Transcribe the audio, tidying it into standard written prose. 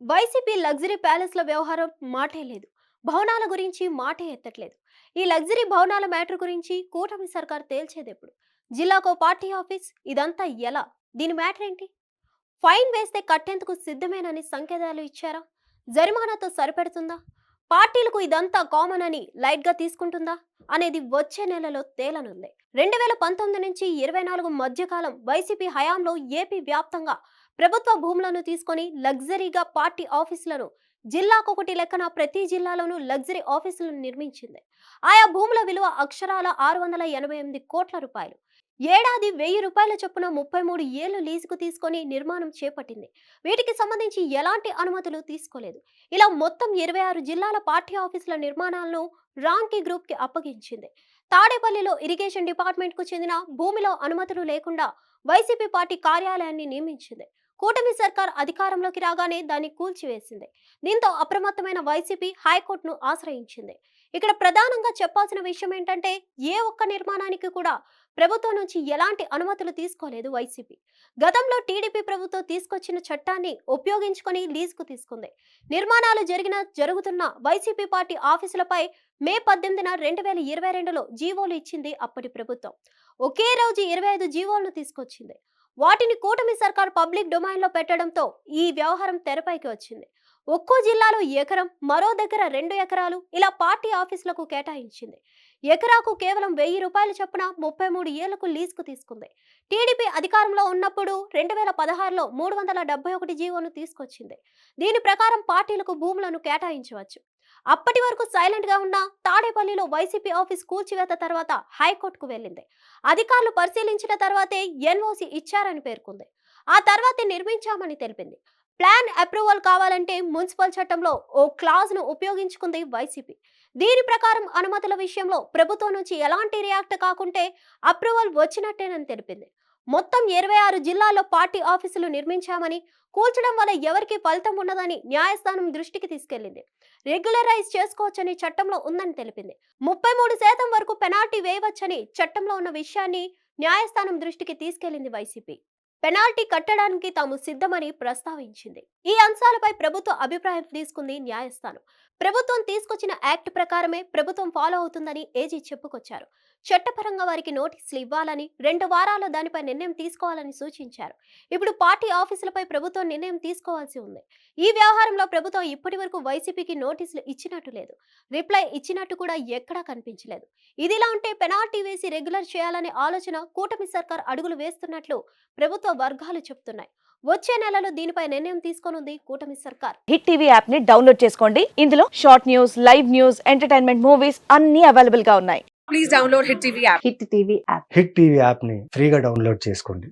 YCP luxury ప్యాలెస్ల వ్యవహారం మాటే లేదు. భవనాల గురించి మాటే ఎత్తట్లేదు. ఈ లగ్జరీ భవనాల మ్యాటర్ గురించి కూటమి సర్కార్ తేల్చేదెప్పుడు? జిల్లాకో పార్టీ ఆఫీస్, ఇదంతా ఎలా? దీని మ్యాటర్ ఏంటి? ఫైన్ వేస్తే కట్టేందుకు సిద్ధమేనని సంకేతాలు ఇచ్చారా? జరిమానాతో సరిపెడుతుందా? పార్టీలకు ఇదంతా కామన్ అని లైట్ గా తీసుకుంటుందా అనేది వచ్చే నెలలో తేలనుంది. 2019 నుంచి 24 మధ్యకాలం వైసీపీ హయాంలో ఏపీ వ్యాప్తంగా ప్రభుత్వ భూములను తీసుకొని లగ్జరీగా పార్టీ ఆఫీసులను జిల్లాకొకటి లెక్కన ప్రతి జిల్లాలోనూ లగ్జరీ ఆఫీసులను నిర్మించింది. ఆయా భూముల విలువ అక్షరాల 688 కోట్ల రూపాయలు. ఏడాది 1000 రూపాయల చొప్పున 33 ఏళ్లు లీజుకు తీసుకొని నిర్మాణం చేపట్టింది. వీటికి సంబంధించి ఎలాంటి అనుమతులు తీసుకోలేదు. ఇలా మొత్తం 26 జిల్లాల పార్టీ ఆఫీసుల నిర్మాణాలను రాంకీ గ్రూప్ కి అప్పగించింది. తాడేపల్లిలో ఇరిగేషన్ డిపార్ట్మెంట్ కు చెందిన భూమిలో అనుమతులు లేకుండా వైసీపీ పార్టీ కార్యాలయాన్ని నియమించింది. కూటమి సర్కార్ అధికారంలోకి రాగానే దాన్ని కూల్చివేసింది. దీంతో అప్రమత్తమైన వైసీపీ హైకోర్టును ఆశ్రయించింది. ఇక్కడ ప్రధానంగా చెప్పాల్సిన విషయం ఏంటంటే, ఏ ఒక్క నిర్మాణానికి కూడా ప్రభుత్వం నుంచి ఎలాంటి అనుమతులు తీసుకోలేదు వైసీపీ. గతంలో టీడీపీ ప్రభుత్వం తీసుకొచ్చిన చట్టాన్ని ఉపయోగించుకొని లీజుకు తీసుకుంది. నిర్మాణాలు జరుగుతున్న వైసీపీ పార్టీ ఆఫీసులపై మే 18న 2022లో జీవోలు ఇచ్చింది అప్పటి ప్రభుత్వం. ఒకే రోజు 25 జీవోలను తీసుకొచ్చింది. వాటిని కూటమి సర్కార్ పబ్లిక్ డొమైన్ లో పెట్టడంతో ఈ వ్యవహారం తెరపైకి వచ్చింది. ఒక్కో జిల్లాలో ఎకరం, మరో దగ్గర 2 ఎకరాలు ఇలా పార్టీ ఆఫీసులకు కేటాయించింది. ఎకరాకు కేవలం 1000 రూపాయల చొప్పున 33 ఏళ్లకు లీజుకు తీసుకుంది. టీడీపీ అధికారంలో ఉన్నప్పుడు 2016లో 371 జీవోను తీసుకొచ్చింది. దీని ప్రకారం పార్టీలకు భూములను కేటాయించవచ్చు. అప్పటి వరకు సైలెంట్ గా ఉన్న తాడేపల్లిలో వైసీపీ ఆఫీస్ కూల్చివేత తర్వాత హైకోర్టుకు వెళ్లింది. అధికారులు పరిశీలించిన తర్వాతే ఎన్ఓసి ఇచ్చారని పేర్కొంది. ఆ తర్వాతే నిర్మించామని తెలిపింది. ప్లాన్ అప్రూవల్ కావాలంటే మున్సిపల్ చట్టంలో ఓ క్లాజ్ ను ఉపయోగించుకుంది వైసీపీ. దీని ప్రకారం అనుమతుల విషయంలో ప్రభుత్వం నుంచి ఎలాంటి రియాక్ట్ కాకుంటే అప్రూవల్ వచ్చినట్టేనని తెలిపింది. మొత్తం 26 జిల్లాల్లో పార్టీ ఆఫీసులు నిర్మించామని, కూల్చడం వల్ల ఎవరికి ఫలితం ఉండదని న్యాయస్థానం దృష్టికి తీసుకెళ్లింది. రెగ్యులరైజ్ చేసుకోవచ్చని చట్టంలో ఉందని తెలిపింది. 33% వరకు పెనాల్టీ వేయవచ్చని చట్టంలో ఉన్న విషయాన్ని న్యాయస్థానం దృష్టికి తీసుకెళ్లింది వైసీపీ. పెనాల్టీ కట్టడానికి తాము సిద్ధమని ప్రస్తావించింది. ఈ అంశాలపై ప్రభుత్వ అభిప్రాయం తీసుకుంది న్యాయస్థానం. ప్రభుత్వం తీసుకొచ్చిన యాక్ట్ ప్రకారమే ప్రభుత్వం ఫాలో అవుతుందని ఏజీ చెప్పుకొచ్చారు. చట్టపరంగా వారికి నోటీసులు ఇవ్వాలని, 2 వారాల్లో దానిపై నిర్ణయం తీసుకోవాలని సూచించారు. ఇప్పుడు పార్టీ ఆఫీసులపై ప్రభుత్వం నిర్ణయం తీసుకోవాల్సి ఉంది. ఈ వ్యవహారంలో ప్రభుత్వం ఇప్పటి వరకు వైసీపీకి నోటీసులు ఇచ్చినట్టు లేదు. రిప్లై ఇచ్చినట్టు కూడా ఎక్కడా కనిపించలేదు. ఇదిలా ఉంటే పెనాల్టీ వేసి రెగ్యులర్ చేయాలనే ఆలోచన కూటమి సర్కార్ అడుగులు వేస్తున్నట్లు ప్రభుత్వ వర్గాలు చెప్తున్నాయి. వచ్చే నెలలో దీనిపై నిర్ణయం తీసుకోనుంది కూటమి సర్కార్. హిట్ టీవీ యాప్ ని డౌన్లోడ్ చేసుకోండి. ఇందులో short news, live news, entertainment movies అన్ని అవైలబుల్ గా ఉన్నాయి. Please download Hit TV app. Hit TV app hit TV యాప్ని ఫ్రీగా డౌన్లోడ్ చేసుకోండి.